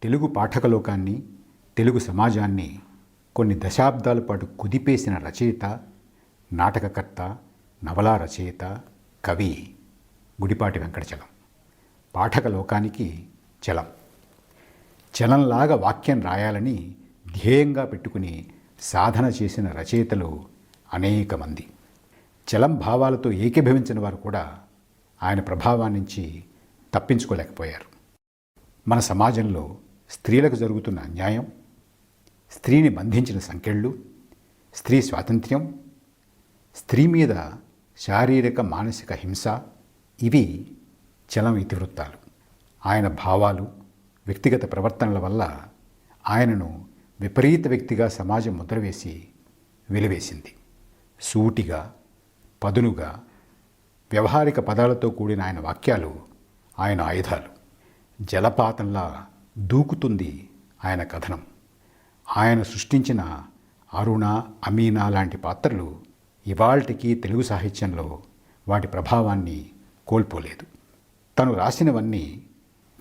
తెలుగు పాఠకలోకాన్ని, తెలుగు సమాజాన్ని కొన్ని దశాబ్దాల పాటు కుదిపేసిన రచయిత, నాటకకర్త, నవలా రచయిత, కవి గుడిపాటి వెంకటచలం. పాఠకలోకానికి చలం. చలంలాగా వాక్యం రాయాలని ధ్యేయంగా పెట్టుకుని సాధన చేసిన రచయితలు అనేక మంది. చలం భావాలతో ఏకీభవించిన వారు కూడా ఆయన ప్రభావం నుంచి తప్పించుకోలేకపోయారు. మన సమాజంలో స్త్రీలకు జరుగుతున్న అన్యాయం, స్త్రీని బంధించిన సంకెళ్ళు, స్త్రీ స్వాతంత్ర్యం, స్త్రీ మీద శారీరక మానసిక హింస, ఇవి చలం ఇతివృత్తాలు. ఆయన భావాలు, వ్యక్తిగత ప్రవర్తనల వల్ల ఆయనను విపరీత వ్యక్తిగా సమాజం ముద్రవేసి వెలివేసింది. సూటిగా, పదునుగా, వ్యవహారిక పదాలతో కూడిన ఆయన వాక్యాలు ఆయన ఆయుధాలు. జలపాతంలా దూకుతుంది ఆయన కథనం. ఆయన సృష్టించిన అరుణ, అమీనా లాంటి పాత్రలు ఇవాల్టికి తెలుగు సాహిత్యంలో వాటి ప్రభావాన్ని కోల్పోలేదు. తను రాసినవన్నీ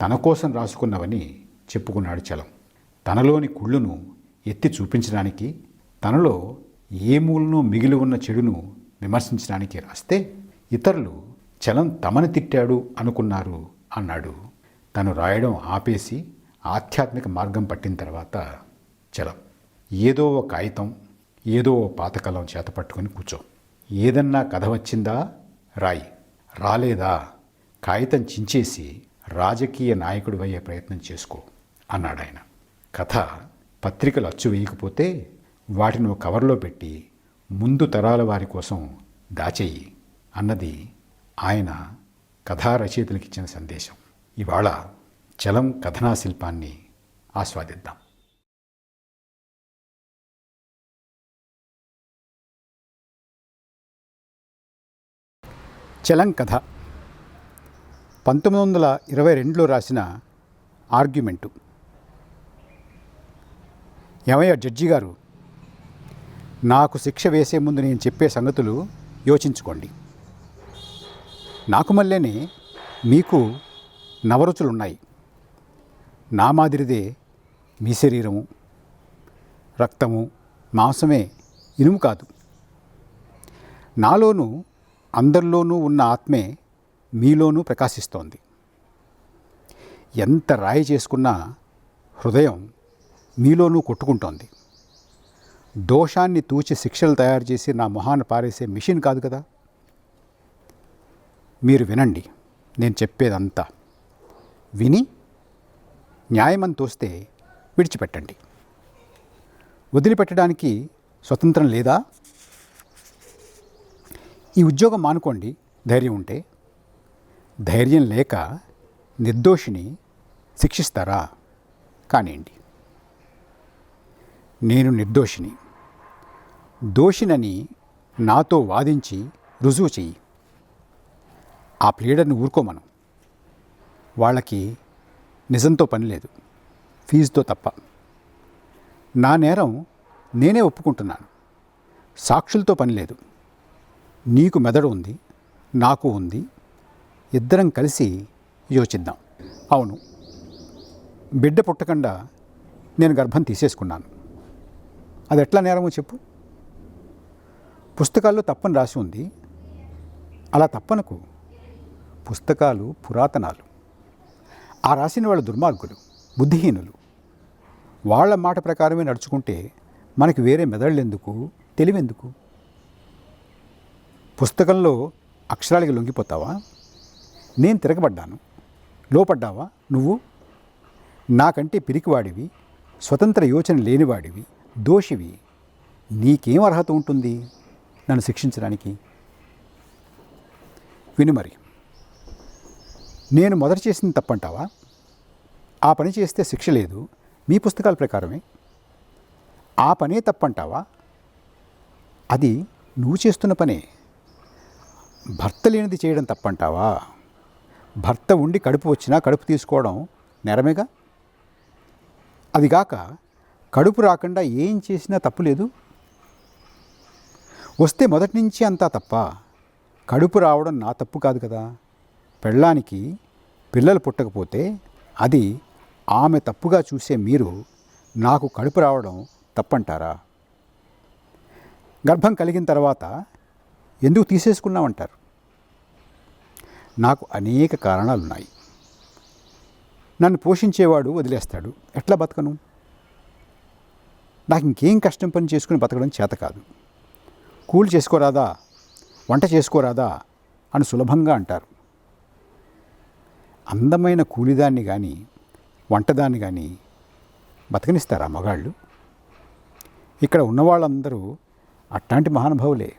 తన కోసం రాసుకున్నవని చెప్పుకున్నాడు చలం. తనలోని కుళ్ళును ఎత్తి చూపించడానికి, తనలో ఏ మూలను మిగిలి ఉన్న చెడును విమర్శించడానికి రాస్తే ఇతరులు చలం తమను తిట్టాడు అనుకున్నారు అన్నాడు. తను రాయడం ఆపేసి ఆధ్యాత్మిక మార్గం పట్టిన తర్వాత చలం ఏదో ఓ కాగితం, ఏదో ఓ పాతకాలం చేత పట్టుకొని కూర్చో. ఏదన్నా కథ వచ్చిందా రాయి, రాలేదా కాగితం చించేసి రాజకీయ నాయకుడు అయ్యే ప్రయత్నం చేసుకో అన్నాడు ఆయన. కథ పత్రికలు అచ్చు వేయకపోతే వాటిని ఒక కవర్లో పెట్టి ముందు తరాల వారి కోసం దాచేయి అన్నది ఆయన కథా రచయితలకు ఇచ్చిన సందేశం. ఇవాళ చలం కథనా శిల్పాన్ని ఆస్వాదిద్దాం. చలం కథ 1922లో రాసిన ఆర్గ్యుమెంటు. ఏమయ్య జడ్జి గారు, నాకు శిక్ష వేసే ముందు నేను చెప్పే సంగతులు యోచించుకోండి. నాకు మళ్ళీనే మీకు నవరుచులున్నాయి. నా మాదిరిదే మీ శరీరము, రక్తము, మాంసమే, ఇనుము కాదు. నాలోనూ అందరిలోనూ ఉన్న ఆత్మే మీలోనూ ప్రకాశిస్తోంది. ఎంత రాయి చేసుకున్నా హృదయం మీలోనూ కొట్టుకుంటోంది. దోషాన్ని తూచి శిక్షలు తయారు చేసి నా మొహాన పారేసే మిషన్ కాదు కదా. మీరు వినండి నేను చెప్పేదంతా. విని న్యాయమని తోస్తే విడిచిపెట్టండి. వదిలిపెట్టడానికి స్వతంత్రం లేదా? ఈ ఉద్యోగం మానుకోండి ధైర్యం ఉంటే. ధైర్యం లేక నిర్దోషిని శిక్షిస్తారా? కానివ్వండి. నేను నిర్దోషిని. దోషినని నాతో వాదించి రుజువు చెయ్యి. ఆ ప్లీడర్ని ఊరుకోమను. వాళ్ళకి నిజంతో పని లేదు, ఫీజుతో తప్ప. నా నేరం నేనే ఒప్పుకుంటున్నాను. సాక్షులతో పని లేదు. నీకు మెదడు ఉంది, నాకు ఉంది. ఇద్దరం కలిసి యోచిద్దాం. అవును, బిడ్డ పుట్టకుండా నేను గర్భం తీసేసుకున్నాను. అది ఎట్లా నేరమో చెప్పు. పుస్తకాల్లో తప్పని రాసి ఉంది. అలా తప్పనకు. పుస్తకాలు పురాతనాలు. ఆ రాసిన వాళ్ళు దుర్మార్గులు, బుద్ధిహీనులు. వాళ్ళ మాట ప్రకారమే నడుచుకుంటే మనకి వేరే మెదళ్ళెందుకు, తెలివెందుకు? పుస్తకంలో అక్షరాలకి లొంగిపోతావా? నేను తిరగబడ్డాను, లోపడ్డావా నువ్వు? నాకంటే పిరికివాడివి, స్వతంత్ర యోచన లేనివాడివి, దోషివి. నీకేం అర్హత ఉంటుంది నన్ను శిక్షించడానికి? విను మరి. నేను మొదట చేసింది తప్పంటావా? ఆ పని చేస్తే శిక్ష లేదు మీ పుస్తకాల ప్రకారమే. ఆ పనే తప్పంటావా? అది నువ్వు చేస్తున్న పనే. భర్త లేనిది చేయడం తప్పంటావా? భర్త ఉండి కడుపు వచ్చినా కడుపు తీసుకోవడం నేరమేగా. అదిగాక కడుపు రాకుండా ఏం చేసినా తప్పు లేదు. వస్తే మొదటి నుంచి అంతా తప్ప. కడుపు రావడం నా తప్పు కాదు కదా. పెళ్ళానికి పిల్లలు పుట్టకపోతే అది ఆమె తప్పుగా చూసే మీరు నాకు కడుపు రావడం తప్పంటారా? గర్భం కలిగిన తర్వాత ఎందుకు తీసేసుకున్నామంటారు? నాకు అనేక కారణాలున్నాయి. నన్ను పోషించేవాడు వదిలేస్తాడు, ఎట్లా బతకను? నాకు ఇంకేం కష్టం పని చేసుకుని బతకడం చేత కాదు. కూలి చేసుకోరాదా, వంట చేసుకోరాదా అని సులభంగా అంటారు. అందమైన కూలిదాన్ని కానీ వంటదాన్ని కానీ బతకనిస్తారా మగాళ్ళు? ఇక్కడ ఉన్నవాళ్ళందరూ అట్లాంటి మహానుభావులే.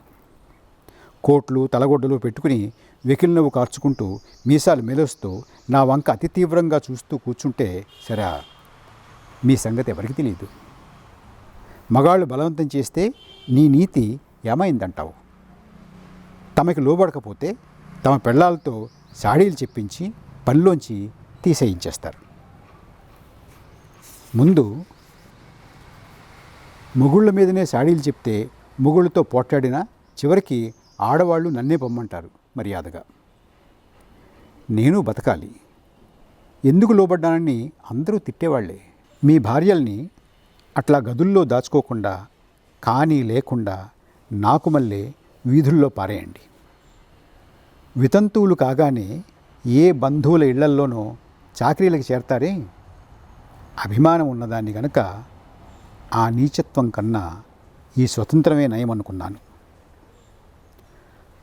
కోట్లు తలగొడ్డలు పెట్టుకుని వెకిలి నవ్వు కార్చుకుంటూ మీసాలు మెలుస్తూ నా వంక అతి తీవ్రంగా చూస్తూ కూర్చుంటే సరే, మీ సంగతి ఎవరికి తెలియదు. మగాళ్ళు బలవంతం చేస్తే నీ నీతి ఏమైందంటావు? తమకి లోబడకపోతే తమ పెళ్ళాలతో సాడీలు చెప్పించి పనిలోంచి తీసేయించేస్తారు. ముందు మొగుళ్ళ మీదనే సాడీలు చెప్తే మొగుళ్ళతో పోట్లాడినా చివరికి ఆడవాళ్ళు నన్నే పొమ్మంటారు మర్యాదగా. నేను బతకాలి, ఎందుకు లోబడ్డానని అందరూ తిట్టేవాళ్లే. మీ భార్యల్ని అట్లా గదుల్లో దాచుకోకుండా కానీ లేకుండా నాకు మళ్ళీ వీధుల్లో పారేయండి. వితంతువులు కాగానే ఏ బంధువుల ఇళ్లల్లోనో చాకరీలకు చేరతారే, అభిమానం ఉన్నదాన్ని గనక ఆ నీచత్వం కన్నా ఈ స్వతంత్రమే నయమనుకున్నాను.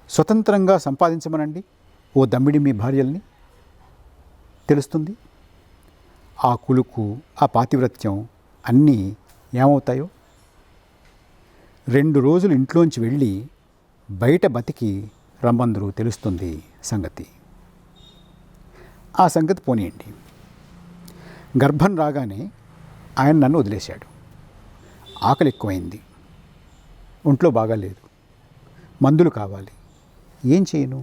స్వతంత్రంగా సంపాదించమనండి ఓ దమ్మిడి మీ భార్యల్ని, తెలుస్తుంది ఆ కులుకు ఆ పాతివ్రత్యం అన్నీ ఏమవుతాయో. 2 రోజులు ఇంట్లోంచి వెళ్ళి బయట బతికి రమ్మందరూ, తెలుస్తుంది సంగతి. ఆ సంగతి పోనీయండి. గర్భం రాగానే ఆయన నన్ను వదిలేశాడు. ఆకలి ఎక్కువైంది, ఒంట్లో బాగాలేదు, మందులు కావాలి. ఏం చేయను?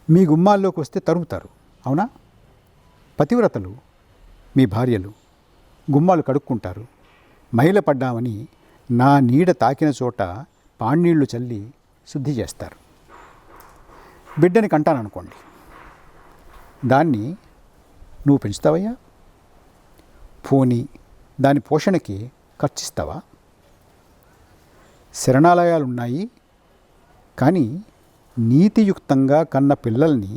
మీ గుమ్మాల్లోకి వస్తే తరుముతారు, అవునా? పతివ్రతలు మీ భార్యలు గుమ్మాలు కడుక్కుంటారు. మైల పడ్డామని నా నీడ తాకిన చోట పాన్నీళ్లు చల్లి శుద్ధి చేస్తారు. బిడ్డని కంటాననుకోండి, దాన్ని నువ్వు పెంచుతావయ్యా? పోనీ దాని పోషణకి ఖర్చిస్తావా? శరణాలయాలున్నాయి, కానీ నీతియుక్తంగా కన్న పిల్లల్ని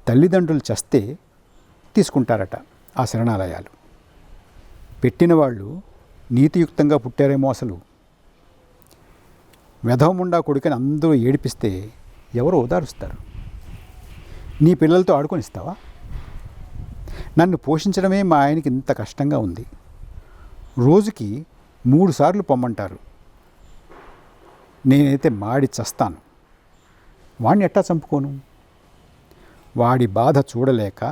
తల్లిదండ్రులు చస్తే తీసుకుంటారట ఆ శరణాలయాలు. పెట్టిన వాళ్ళు నీతియుక్తంగా పుట్టారేమో అసలు. వెధవముండా కొడుకని అందరూ ఏడిపిస్తే ఎవరు ఓదారుస్తారు? నీ పిల్లలతో ఆడుకొనిస్తావా? నన్ను పోషించడమే మా ఆయనకి ఇంత కష్టంగా ఉంది. రోజుకి 3 సార్లు పొమ్మంటారు. నేనైతే మాడి చస్తాను. వాణ్ణి ఎట్టా చంపుకోను? వాడి బాధ చూడలేక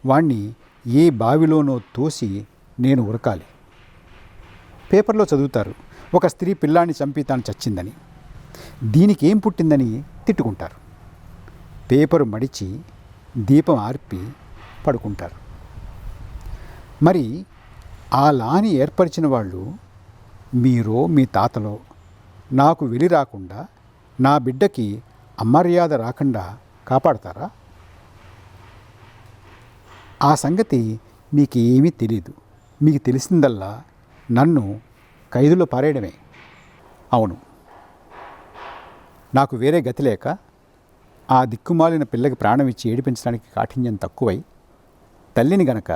వాణ్ణి ఏ బావిలోనో తోసి నేను ఉరకాలి. పేపర్లో చదువుతారు, ఒక స్త్రీ పిల్లాన్ని చంపి తాను చచ్చిందని. దీనికి ఏం పుట్టిందని తిట్టుకుంటారు. పేపరు మడిచి దీపం ఆర్పి పడుకుంటారు. మరి ఆ లాని ఏర్పరిచిన వాళ్ళు మీరో మీ తాతలో నాకు వెలి రాకుండా, నా బిడ్డకి అమర్యాద రాకుండా కాపాడతారా? ఆ సంగతి మీకేమీ తెలీదు. మీకు తెలిసిందల్లా నన్ను ఖైదులో పారేయడమే. అవును, నాకు వేరే గతి లేక ఆ దిక్కుమాలిన పిల్లకి ప్రాణం ఇచ్చి ఏడిపించడానికి కాఠిన్యం తక్కువై తల్లిని గనక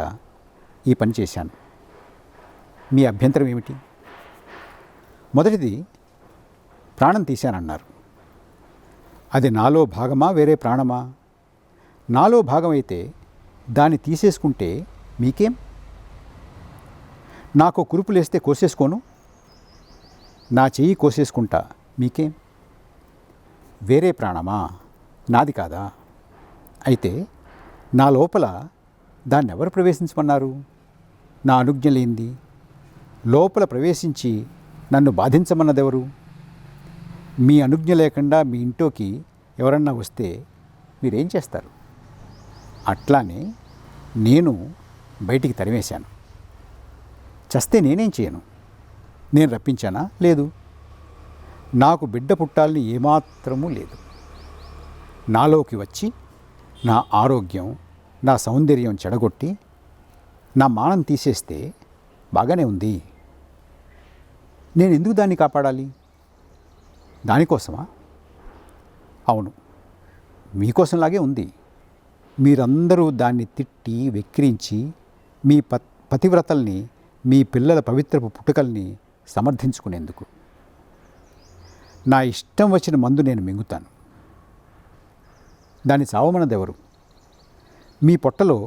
ఈ పని చేశాను. మీ అభ్యంతరం ఏమిటి? మొదటిది, ప్రాణం తీశానన్నారు. అది నాలో భాగమా వేరే ప్రాణమా? నాలో భాగమైతే దాన్ని తీసేసుకుంటే మీకేం? నాకు కురుపులేస్తే కోసేసుకోను, నా చెయ్యి కోసేసుకుంటా, మీకేం? వేరే ప్రాణమా, నాది కాదా? అయితే నా లోపల దాన్ని ఎవరు ప్రవేశించమన్నారు? నా అనుజ్ఞ లేనిది లోపల ప్రవేశించి నన్ను బాధించమన్నదెవరు? మీ అనుజ్ఞ లేకుండా మీ ఇంట్లోకి ఎవరన్నా వస్తే మీరేం చేస్తారు? అట్లానే నేను బయటికి తరిమేశాను. చస్తే నేనేం చేయను? నేను రప్పించానా? లేదు. నాకు బిడ్డ పుట్టాలని ఏమాత్రమూ లేదు. నాలోకి వచ్చి నా ఆరోగ్యం, నా సౌందర్యం చెడగొట్టి నా మానం తీసేస్తే బాగానే ఉంది. నేను ఎందుకు దాన్ని కాపాడాలి? దానికోసమా? అవును, మీకోసంలాగే ఉంది. మీరందరూ దాన్ని తిట్టి వెక్కిరించి మీ పతివ్రతల్ని, మీ పిల్లల పవిత్రపు పుట్టుకల్ని సమర్థించుకునేందుకు. నా ఇష్టం వచ్చిన మందు నేను మింగుతాను. దాన్ని చావమన్నదెవరు? మీ పొట్టలో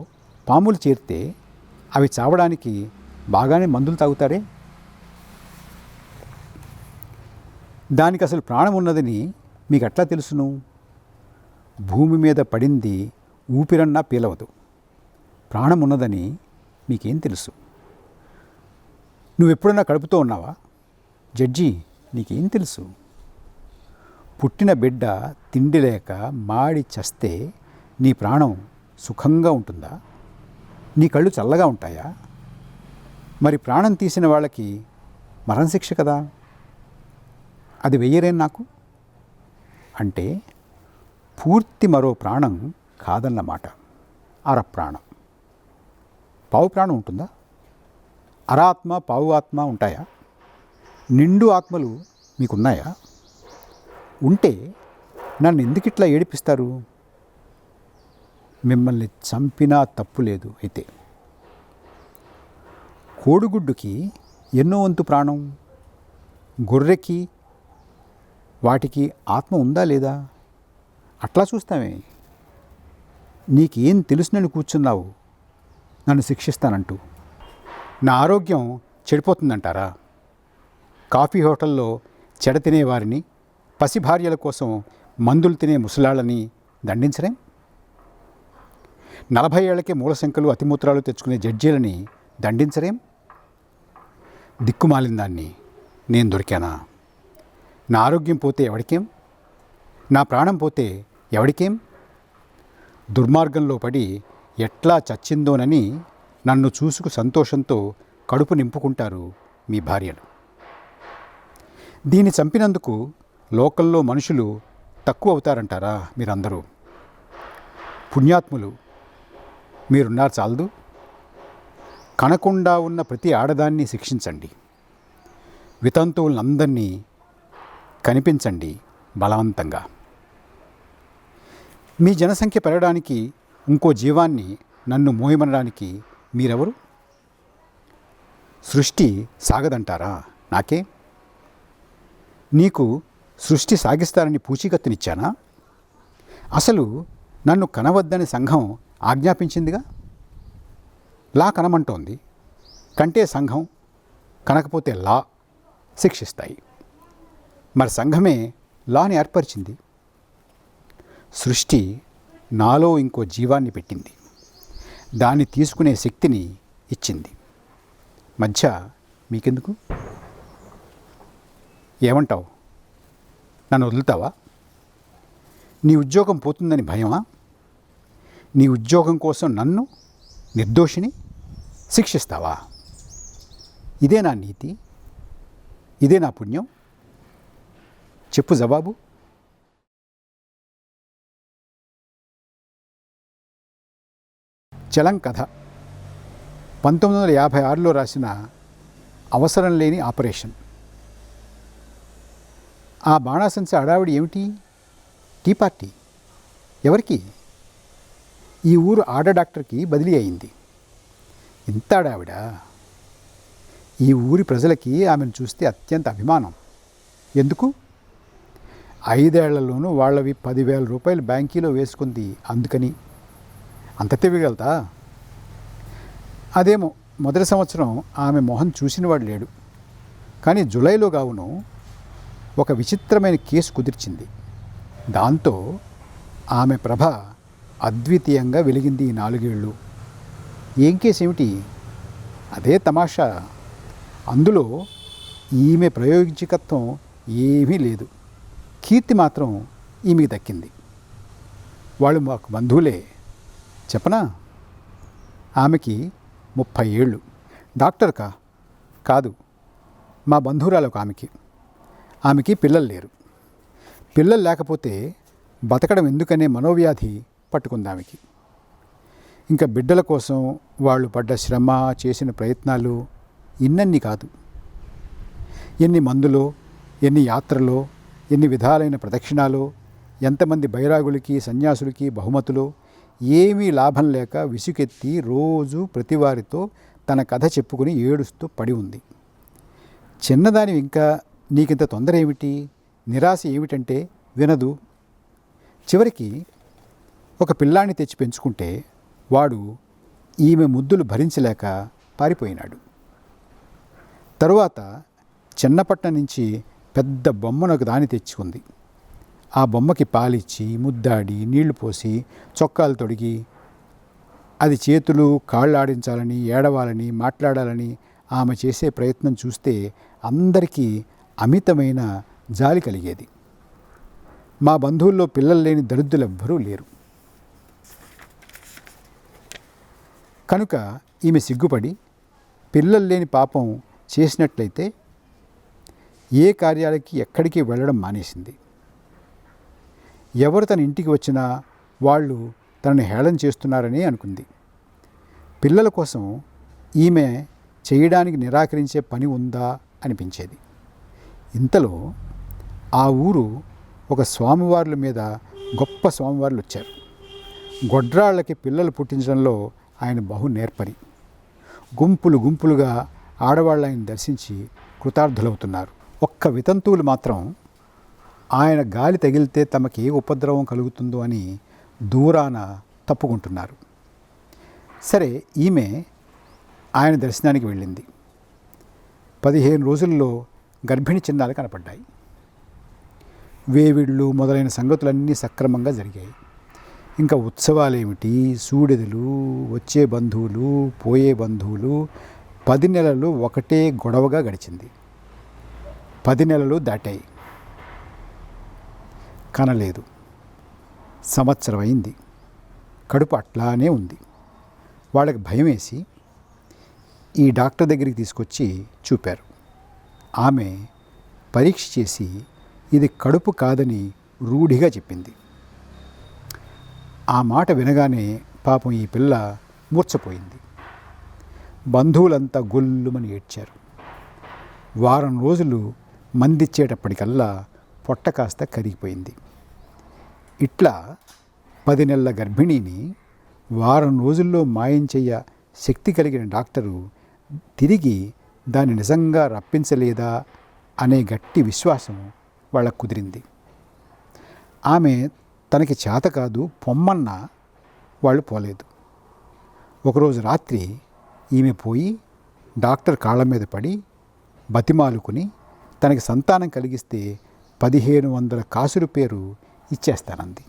పాములు చేరితే అవి చావడానికి బాగానే మందులు తాగుతారే. దానికి అసలు ప్రాణం ఉన్నదని మీకు ఎట్లా తెలుసును? భూమి మీద పడింది ఊపిరన్నా పీలవదు. ప్రాణం ఉన్నదని మీకేం తెలుసు? నువ్వెప్పుడన్నా కడుపుతో ఉన్నావా? జడ్జి, నీకేం తెలుసు? పుట్టిన బిడ్డ తిండి లేక మాడి చస్తే నీ ప్రాణం సుఖంగా ఉంటుందా? నీ కళ్ళు చల్లగా ఉంటాయా? మరి ప్రాణం తీసిన వాళ్ళకి మరణశిక్ష కదా. అది వెయ్యరేం నాకు? అంటే పూర్తి మరో ప్రాణం కాదన్నమాట. అర ప్రాణం. పావు ప్రాణం ఉంటుందా? అరాత్మ, పావు ఆత్మ ఉంటాయా? నిండు ఆత్మలు మీకున్నాయా? ఉంటే నన్ను ఎందుకిట్లా ఏడిపిస్తారు? మిమ్మల్ని చంపినా తప్పు లేదు. అయితే కోడిగుడ్డుకి ఎన్నో వంతు ప్రాణం, గొర్రెకి వాటికి ఆత్మ ఉందా లేదా? అట్లా చూస్తామే. నీకేం తెలుసునని కూర్చున్నావు నన్ను శిక్షిస్తానంటూ. నా ఆరోగ్యం చెడిపోతుందంటారా? కాఫీ హోటల్లో చెడ తినేవారిని, పసి భార్యల కోసం మందులు తినే ముసలాళ్ళని దండించరేం? 40 ఏళ్లకే మూలశంకలు, అతిమూత్రాలు తెచ్చుకునే జడ్జీలని దండించరేం? దిక్కుమాలిన దాన్ని నేను దొరికానా? నా ఆరోగ్యం పోతే ఎవడికేం? నా ప్రాణం పోతే ఎవడికేం? దుర్మార్గంలో పడి ఎట్లా చచ్చిందోనని నన్ను చూసుకు సంతోషంతో కడుపు నింపుకుంటారు మీ భార్యలు. దీన్ని చంపినందుకు లోకల్లో మనుషులు తక్కువ అవుతారంటారా మీరందరూ? పుణ్యాత్ములు మీరున్నారు చాలదు. కనకుండా ఉన్న ప్రతి ఆడదాన్ని శిక్షించండి. వితంతువులందరినీ కనిపించండి బలవంతంగా. మీ జనసంఖ్య పెరగడానికి, ఇంకో జీవాన్ని నన్ను మోయమనడానికి మీరెవరు? సృష్టి సాగదంటారా? నాకే? నీకు సృష్టి సాగిస్తారని పూచీకత్తునిచ్చానా? అసలు నన్ను కనవద్దని సంఘం ఆజ్ఞాపించిందిగా. లా కనమంటోంది. కంటే సంఘం, కనకపోతే లా శిక్షిస్తాయి. మరి సంఘమే లాని ఏర్పరిచింది. సృష్టి నాలో ఇంకో జీవాన్ని పెట్టింది. దాన్ని తీసుకునే శక్తిని ఇచ్చింది. మధ్య మీకెందుకు? ఏమంటావు? నన్ను వదులుతావా? నీ ఉద్యోగం పోతుందని భయమా? నీ ఉద్యోగం కోసం నన్ను, నిర్దోషిని, శిక్షిస్తావా? ఇదే నా నీతి? ఇదే నా పుణ్యం? చెప్పు జవాబు. చలం కథ 1956లో రాసిన అవసరం లేని ఆపరేషన్. ఆ బాణాసంచా హడావిడి ఏమిటి? Tea party. ఎవరికి? ఈ ఊరు ఆడ డాక్టర్కి బదిలీ అయింది. ఇంత హడావిడ. ఈ ఊరి ప్రజలకి ఆమెను చూస్తే అత్యంత అభిమానం. ఎందుకు? 5 ఏళ్లలోనూ వాళ్ళవి 10,000 రూపాయలు బ్యాంకీలో వేసుకుంది. అందుకని. అంత తెలియగలతా? అదేమో మొదటి సంవత్సరం ఆమె మొహం చూసినవాడు లేడు. కానీ జూలైలో గావును ఒక విచిత్రమైన కేసు కుదిర్చింది. దాంతో ఆమె ప్రభ అద్వితీయంగా వెలిగింది ఈ 4 ఏళ్ళు. ఏం కేసు ఏమిటి? అదే తమాషా. అందులో ఈమె ప్రయోజకత్వం ఏమీ లేదు. కీర్తి మాత్రం ఈమెకి దక్కింది. వాళ్ళు మాకు బంధువులే. చెప్పనా? ఆమెకి 30 ఏళ్ళు. డాక్టర్కా? కాదు, మా బంధువురాలు ఒక ఆమెకి పిల్లలు లేరు. పిల్లలు లేకపోతే బతకడం ఎందుకనే మనోవ్యాధి పట్టుకుంది ఆమెకి. ఇంకా బిడ్డల కోసం వాళ్ళు పడ్డ శ్రమ, చేసిన ప్రయత్నాలు ఇన్నన్ని కాదు. ఎన్ని మందులో, ఎన్ని యాత్రలో, ఎన్ని విధాలైన ప్రదక్షిణాలో, ఎంతమంది బైరాగులకి, సన్యాసులకి బహుమతులు, ఏమీ లాభం లేక విసుకెత్తి రోజు ప్రతివారితో తన కథ చెప్పుకుని ఏడుస్తూ పడి ఉంది. చిన్నదాని ఇంకా నీకింత తొందర ఏమిటి, నిరాశ ఏమిటంటే వినదు. చివరికి ఒక పిల్లాన్ని తెచ్చి పెంచుకుంటే వాడు ఈమె ముద్దులు భరించలేక పారిపోయినాడు. తరువాత చిన్నపట్నం నుంచి పెద్ద బొమ్మనొక దాన్ని తెచ్చుకుంది. ఆ బొమ్మకి పాలిచ్చి, ముద్దాడి, నీళ్లు పోసి, చొక్కాలు తొడిగి, అది చేతులు కాళ్ళు ఆడించాలని, ఏడవాలని, మాట్లాడాలని ఆమె చేసే ప్రయత్నం చూస్తే అందరికీ అమితమైన జాలి కలిగేది. మా బంధువుల్లో పిల్లలు లేని దరిద్రులెవ్వరూ లేరు. కనుక ఈమె సిగ్గుపడి పిల్లలు లేని పాపం చేసినట్లయితే ఏ కార్యాలకి ఎక్కడికి వెళ్ళడం మానేసింది. ఎవరు తన ఇంటికి వచ్చినా వాళ్ళు తనని హేళన చేస్తున్నారని అనుకుంది. పిల్లల కోసం ఈమె చేయడానికి నిరాకరించే పని ఉందా అనిపించేది. ఇంతలో ఆ ఊరు ఒక స్వామివార్ల మీద గొప్ప స్వామివార్లు వచ్చారు. గొడ్రాళ్ళకి పిల్లలు పుట్టించడంలో ఆయన బహు నేర్పరి. గుంపులు గుంపులుగా ఆడవాళ్ళు ఆయన దర్శించి కృతార్థులవుతున్నారు. ఒక్క వితంతువులు మాత్రం ఆయన గాలి తగిలితే తమకి ఏ ఉపద్రవం కలుగుతుందో అని దూరాన తప్పుకుంటున్నారు. సరే, ఈమె ఆయన దర్శనానికి వెళ్ళింది. 15 రోజుల్లో గర్భిణి చిన్నాలు కనపడ్డాయి. వేవిళ్ళు మొదలైన సంగతులన్నీ సక్రమంగా జరిగాయి. ఇంకా ఉత్సవాలేమిటి, సూడెదులు, వచ్చే బంధువులు, పోయే బంధువులు, 10 నెలలు ఒకటే గొడవగా గడిచింది. 10 నెలలు దాటాయి, కనలేదు. సంవత్సరం అయింది, కడుపు అట్లానే ఉంది. వాళ్ళకి భయం వేసి ఈ డాక్టర్ దగ్గరికి తీసుకొచ్చి చూపారు. ఆమె పరీక్ష చేసి ఇది కడుపు కాదని రూఢిగా చెప్పింది. ఆ మాట వినగానే పాపం ఈ పిల్ల మూర్ఛపోయింది. బంధువులంతా గొల్లుమని ఏడ్చారు. వారం రోజులు మందిచ్చేటప్పటికల్లా పొట్ట కాస్త కరిగిపోయింది. ఇట్లా 10 నెలల గర్భిణిని వారం రోజుల్లో మాయం చెయ్య శక్తి కలిగిన డాక్టరు తిరిగి దాన్ని నిజంగా రప్పించలేదా అనే గట్టి విశ్వాసం వాళ్ళకు కుదిరింది. ఆమె తనకి చేత కాదు పొమ్మన్నా వాళ్ళు పోలేదు. ఒకరోజు రాత్రి ఈమె పోయి డాక్టర్ కాళ్ళ మీద పడి బతిమాలుకుని తనకి సంతానం కలిగిస్తే 1500 కాసుల పేరు ఇచ్చేస్తానంది.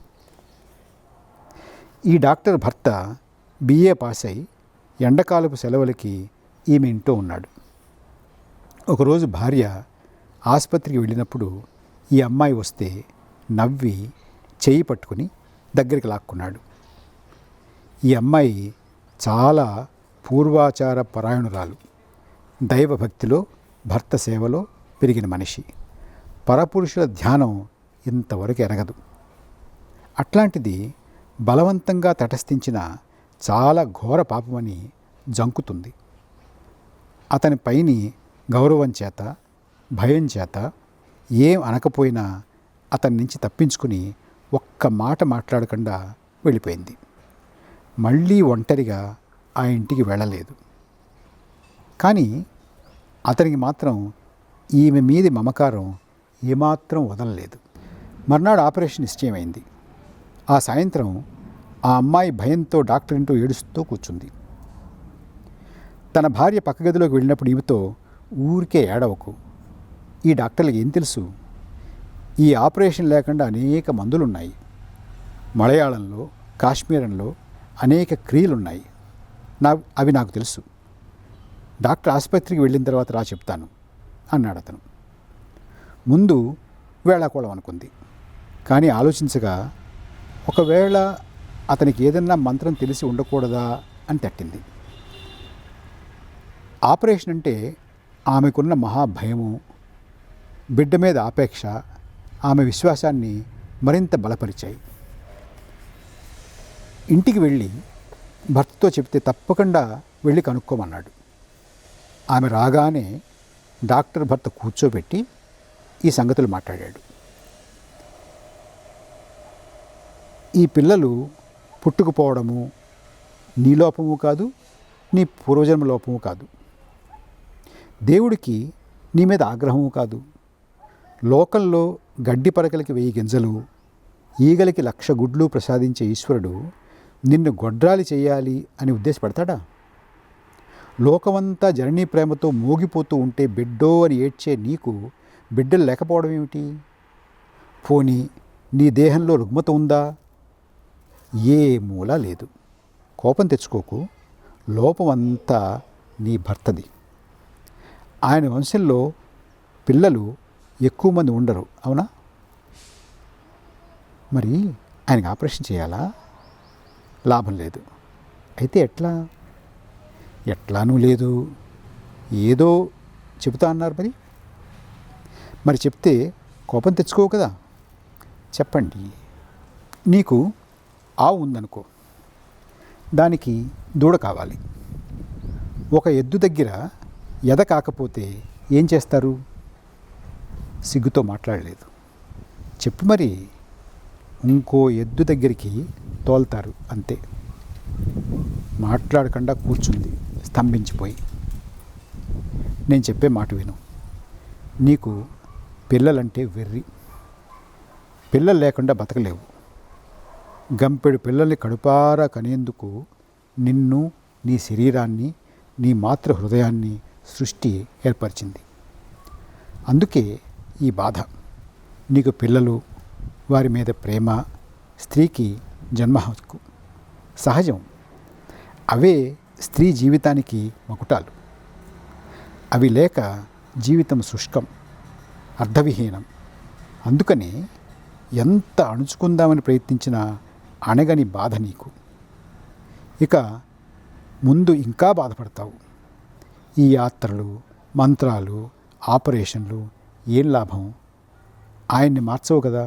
ఈ డాక్టర్ భర్త BA పాస్ అయి ఎండకాలపు సెలవులకి ఈమె ఇంట్లో ఉన్నాడు. ఒకరోజు భార్య ఆసుపత్రికి వెళ్ళినప్పుడు ఈ అమ్మాయి వస్తే నవ్వి చెయ్యి పట్టుకుని దగ్గరికి లాక్కున్నాడు. ఈ అమ్మాయి చాలా పూర్వాచార పరాయణురాలు, దైవభక్తిలో, భర్త సేవలో పెరిగిన మనిషి. పరపురుషుల ధ్యానం ఇంతవరకు ఎరగదు. అట్లాంటిది బలవంతంగా తటస్థించిన చాలా ఘోర పాపమని జంకుతుంది. అతని పైని గౌరవం చేత, భయం చేత ఏం అనకపోయినా అతని నుంచి తప్పించుకుని ఒక్క మాట మాట్లాడకుండా వెళ్ళిపోయింది. మళ్ళీ ఒంటరిగా ఆ ఇంటికి వెళ్ళలేదు. కానీ అతనికి మాత్రం ఈమె మీది మమకారం ఏమాత్రం వదలలేదు. మర్నాడు ఆపరేషన్ నిశ్చయమైంది. ఆ సాయంత్రం ఆ అమ్మాయి భయంతో డాక్టర్ ఇంటూ ఏడుస్తూ కూర్చుంది. తన భార్య పక్క గదిలోకి వెళ్ళినప్పుడు ఈమెతో, ఊరికే ఏడవకు, ఈ డాక్టర్లకు ఏం తెలుసు, ఈ ఆపరేషన్ లేకుండా అనేక మందులున్నాయి, మలయాళంలో, కాశ్మీరంలో అనేక క్రియలున్నాయి, అవి నాకు తెలుసు, డాక్టర్ ఆసుపత్రికి వెళ్ళిన తర్వాత రా చెప్తాను అన్నాడు అతను. ముందు వేళాకోళం అనుకుంది. కానీ ఆలోచించగా ఒకవేళ అతనికి ఏదన్నా మంత్రం తెలిసి ఉండకూడదా అని తట్టింది. ఆపరేషన్ అంటే ఆమెకున్న మహాభయము, బిడ్డ మీద ఆపేక్ష ఆమె విశ్వాసాన్ని మరింత బలపరిచాయి. ఇంటికి వెళ్ళి భర్తతో చెప్తే తప్పకుండా వెళ్ళి కనుక్కోమన్నాడు. ఆమె రాగానే డాక్టర్ భర్త కూర్చోబెట్టి ఈ సంగతులు మాట్లాడాడు. ఈ పిల్లలు పుట్టుకుపోవడము నీ లోపము కాదు, నీ పూర్వజన్మ లోపము కాదు, దేవుడికి నీ మీద ఆగ్రహము కాదు. లోకంలో గడ్డి పరకలకి 1000 గింజలు, ఈగలకి 1,00,000 గుడ్లు ప్రసాదించే ఈశ్వరుడు నిన్ను గొడ్రాలి చేయాలి అని ఉద్దేశపడతాడా? లోకమంతా జననీ ప్రేమతో మోగిపోతూ ఉంటే బిడ్డో అని ఏడ్చే నీకు బిడ్డలు లేకపోవడం ఏమిటి? పోనీ నీ దేహంలో రుగ్మత ఉందా? ఏ మూల లేదు. కోపం తెచ్చుకోకు. లోపమంతా నీ భర్తది. ఆయన వంశంలో పిల్లలు ఎక్కువ మంది ఉండరు, అవునా? మరి ఆయనకి ఆపరేషన్ చేయాలా? లాభం లేదు. అయితే ఎట్లానూ లేదు. ఏదో చెబుతా అన్నారు. మరి చెప్తే కోపం తెచ్చుకోవు కదా. చెప్పండి. నీకు ఆవు ఉందనుకో, దానికి దూడ కావాలి. ఒక ఎద్దు దగ్గర ఎద కాకపోతే ఏం చేస్తారు? సిగ్గుతో మాట్లాడలేదు. చెప్పు మరి. ఇంకో ఎద్దు దగ్గరికి తోల్తారు, అంతే. మాట్లాడకుండా కూర్చుంది స్తంభించిపోయి. నేను చెప్పే మాట విను. నీకు పిల్లలంటే వెర్రి. పిల్లలు లేకుండా బతకలేవు. గంపెడు పిల్లల్ని కడుపారా కనేందుకు నిన్ను, నీ శరీరాన్ని, నీ మాతృ హృదయాన్ని సృష్టి ఏర్పరిచింది. అందుకే ఈ బాధ. నీకు పిల్లలు, వారి మీద ప్రేమ, స్త్రీకి జన్మ హక్కు సహజం. అవే స్త్రీ జీవితానికి మకుటాలు. అవి లేక జీవితం శుష్కం, అర్థవిహీనం. అందుకని ఎంత అణుచుకుందామని ప్రయత్నించినా అణగని బాధ నీకు. ఇక ముందు ఇంకా బాధపడతావు. ఈ యాత్రలు, మంత్రాలు, ఆపరేషన్లు ఏం లాభం? ఆయన్ని మార్చవు కదా.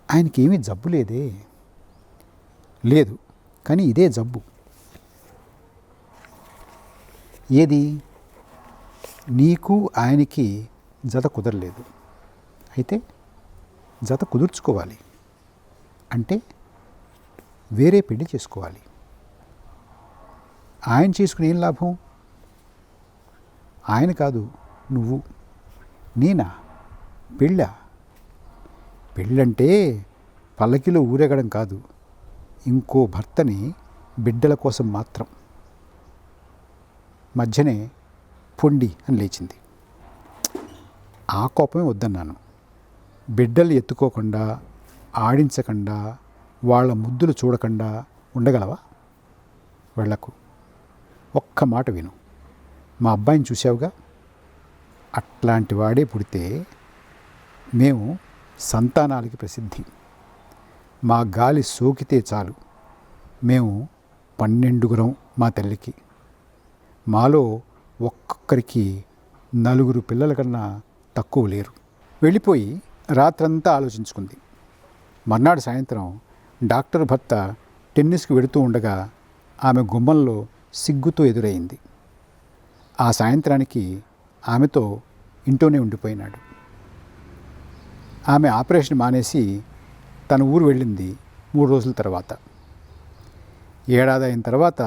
ఆయనకేమీ జబ్బు లేదే. లేదు, కానీ ఇదే జబ్బు. ఏది? నీకు ఆయనకి జత కుదరలేదు. అయితే జత కుదుర్చుకోవాలి. అంటే వేరే పెళ్లి చేసుకోవాలి. ఆయన చేసుకుని ఏం లాభం? ఆయన కాదు, నువ్వు. నేనా? పెళ్ళంటే పల్లకిలో ఊరేగడం కాదు, ఇంకో భర్తని బిడ్డల కోసం మాత్రం. మధ్యనే పొండి అని లేచింది. ఆ కోపమే వద్దన్నాను. బిడ్డలు ఎత్తుకోకుండా, ఆడించకుండా, వాళ్ళ ముద్దులు చూడకుండా ఉండగలవా? వెళ్ళకు. ఒక్క మాట విను. మా అబ్బాయిని చూసావుగా, అట్లాంటి వాడే పుడితే మేము సంతానాలకి ప్రసిద్ధి. మా గాలి సోకితే చాలు మేము 12 మా తల్లికి. మాలో ఒక్కొక్కరికి 4 పిల్లల కన్నా తక్కువ లేరు. వెళ్ళిపోయి రాత్రంతా ఆలోచించుకుంది. మర్నాడు సాయంత్రం డాక్టర్ భర్త టెన్నిస్కి వెడుతూ ఉండగా ఆమె గుమ్మంలో సిగ్గుతో ఎదురైంది. ఆ సాయంత్రానికి ఆమెతో ఇంట్లోనే ఉండిపోయినాడు. ఆమె ఆపరేషన్ మానేసి తన ఊరు వెళ్ళింది 3 రోజుల తర్వాత. ఏడాది అయిన తర్వాత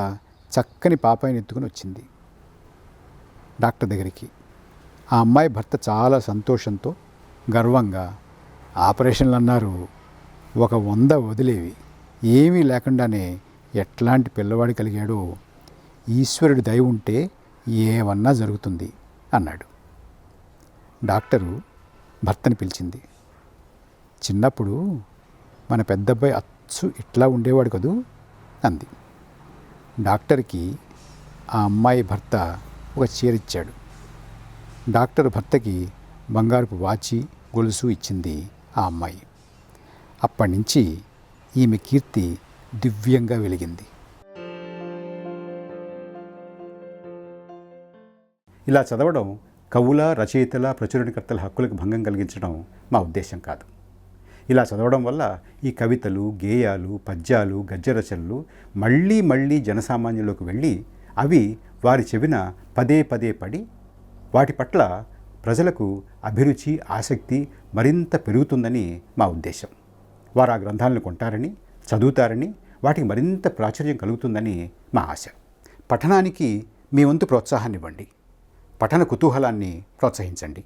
చక్కని పాపాయిని ఎత్తుకుని వచ్చింది డాక్టర్ దగ్గరికి. ఆ అమ్మాయి భర్త చాలా సంతోషంతో, గర్వంగా, ఆపరేషన్లు అన్నారు, ఒక 100 వదిలేవి, ఏమీ లేకుండానే ఎట్లాంటి పిల్లవాడు కలిగాడో, ఈశ్వరుడి దయ ఉంటే ఏమన్నా జరుగుతుంది అన్నాడు. డాక్టరు భర్తని పిలిచింది. చిన్నప్పుడు మన పెద్దబ్బాయి అచ్చు ఇట్లా ఉండేవాడు కదూ అంది. డాక్టర్కి ఆ అమ్మాయి భర్త ఒక చీర ఇచ్చాడు. డాక్టర్ భర్తకి బంగారపు వాచి, గొలుసు ఇచ్చింది ఆ అమ్మాయి. అప్పటి నుంచి ఈమె కీర్తి దివ్యంగా వెలిగింది. ఇలా చదవడం కవుల, రచయితల, ప్రచురణకర్తల హక్కులకు భంగం కలిగించడం మా ఉద్దేశం కాదు. ఇలా చదవడం వల్ల ఈ కవితలు, గేయాలు, పద్యాలు, గద్యరచనలు మళ్ళీ మళ్ళీ జనసామాన్యంలోకి వెళ్ళి అవి వారి చెవిన పదే పదే పడి వాటి పట్ల ప్రజలకు అభిరుచి, ఆసక్తి మరింత పెరుగుతుందని మా ఉద్దేశం. వారు ఆ గ్రంథాలను కొంటారని, చదువుతారని, వాటికి మరింత ప్రాచుర్యం కలుగుతుందని మా ఆశ. పఠనానికి మీ వంతు ప్రోత్సాహాన్ని ఇవ్వండి. పఠన కుతూహలాన్ని ప్రోత్సహించండి.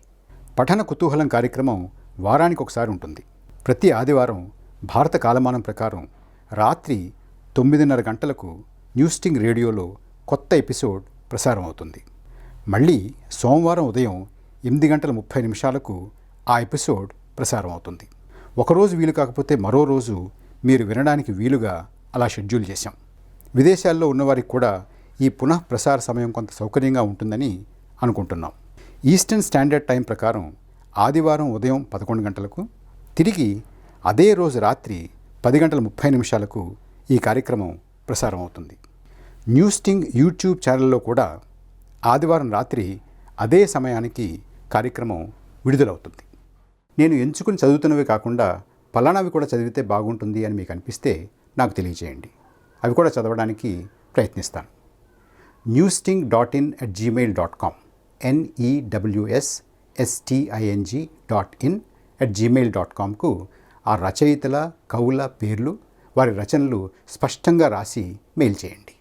పఠన కుతూహలం కార్యక్రమం వారానికి ఒకసారి ఉంటుంది. ప్రతి ఆదివారం భారత కాలమానం ప్రకారం రాత్రి 9:30 గంటలకు న్యూస్ స్టింగ్ రేడియోలో కొత్త ఎపిసోడ్ ప్రసారం అవుతుంది. మళ్ళీ సోమవారం ఉదయం 8:30 ఆ ఎపిసోడ్ ప్రసారం అవుతుంది. ఒకరోజు వీలు కాకపోతే మరో రోజు మీరు వినడానికి వీలుగా అలా షెడ్యూల్ చేశాం. విదేశాల్లో ఉన్నవారికి కూడా ఈ పునః ప్రసార సమయం కొంత సౌకర్యంగా ఉంటుందని అనుకుంటున్నాం. ఈస్టర్న్ స్టాండర్డ్ టైం ప్రకారం ఆదివారం ఉదయం 11 గంటలకు, తిరిగి అదే రోజు రాత్రి 10:30 ఈ కార్యక్రమం ప్రసారం అవుతుంది. న్యూస్ స్టింగ్ యూట్యూబ్ ఛానల్లో కూడా ఆదివారం రాత్రి అదే సమయానికి కార్యక్రమం విడుదలవుతుంది. నేను ఎంచుకుని చదువుతున్నవి కాకుండా పలానావి కూడా చదివితే బాగుంటుంది అని మీకు అనిపిస్తే నాకు తెలియజేయండి. అవి కూడా చదవడానికి ప్రయత్నిస్తాను. newsting.in@gmail.com newsting.in@gmail.comకు ఆ రచయితల, కవుల పేర్లు, వారి రచనలు స్పష్టంగా రాసి మెయిల్ చేయండి.